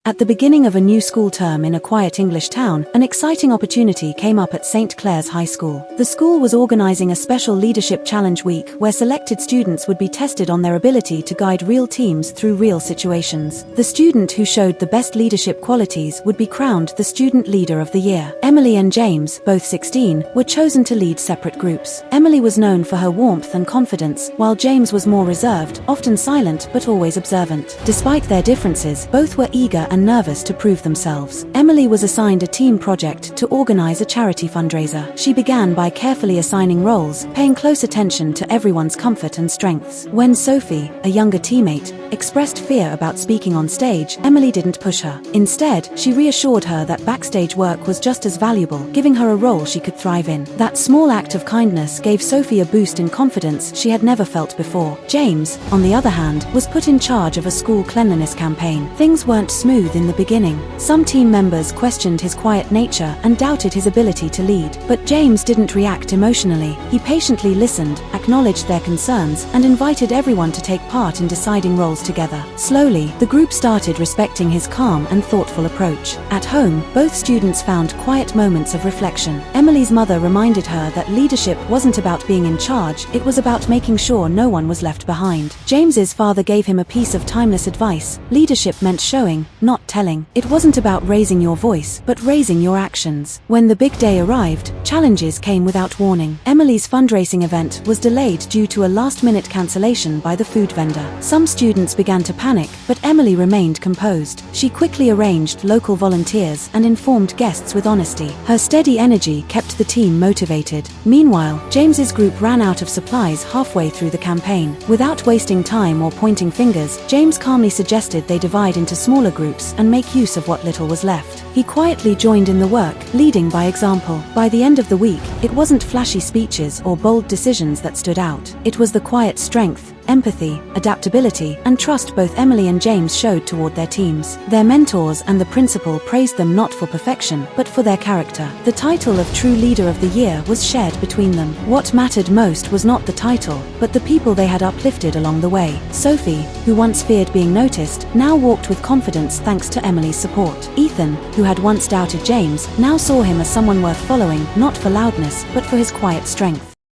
At the beginning of a new school term in a quiet English town, an exciting opportunity came up at St. Clair's High School. The school was organizing a special Leadership Challenge week where selected students would be tested on their ability to guide real teams through real situations. The student who showed the best leadership qualities would be crowned the Student Leader of the Year. Emily and James, both 16, were chosen to lead separate groups. Emily was known for her warmth and confidence, while James was more reserved, often silent but always observant. Despite their differences, both were eager and nervous to prove themselves. Emily was assigned a team project to organize a charity fundraiser. She began by carefully assigning roles, paying close attention to everyone's comfort and strengths. When Sophie, a younger teammate, expressed fear about speaking on stage, Emily didn't push her. Instead, she reassured her that backstage work was just as valuable, giving her a role she could thrive in. That small act of kindness gave Sophie a boost in confidence she had never felt before. James, on the other hand, was put in charge of a school cleanliness campaign. Things weren't smooth in the beginning. Some team members questioned his quiet nature and doubted his ability to lead. But James didn't react emotionally. He patiently listened, acknowledged their concerns, and invited everyone to take part in deciding roles together. Slowly, the group started respecting his calm and thoughtful approach. At home, both students found quiet moments of reflection. Emily's mother reminded her that leadership wasn't about being in charge, it was about making sure no one was left behind. James's father gave him a piece of timeless advice: leadership meant showing, not telling. It wasn't about raising your voice, but raising your actions. When the big day arrived, challenges came without warning. Emily's fundraising event was delayed due to a last-minute cancellation by the food vendor. Some students began to panic, but Emily remained composed. She quickly arranged local volunteers and informed guests with honesty. Her steady energy kept the team motivated. Meanwhile, James's group ran out of supplies halfway through the campaign. Without wasting time or pointing fingers, James calmly suggested they divide into smaller groups and make use of what little was left. He quietly joined in the work, leading by example. By the end of the week, it wasn't flashy speeches or bold decisions that stood out. It was the quiet strength, empathy, adaptability, and trust both Emily and James showed toward their teams. Their mentors and the principal praised them not for perfection, but for their character. The title of True Leader of the Year was shared between them. What mattered most was not the title, but the people they had uplifted along the way. Sophie, who once feared being noticed, now walked with confidence thanks to Emily's support. Ethan, who had once doubted James, now saw him as someone worth following, not for loudness, but for his quiet strength.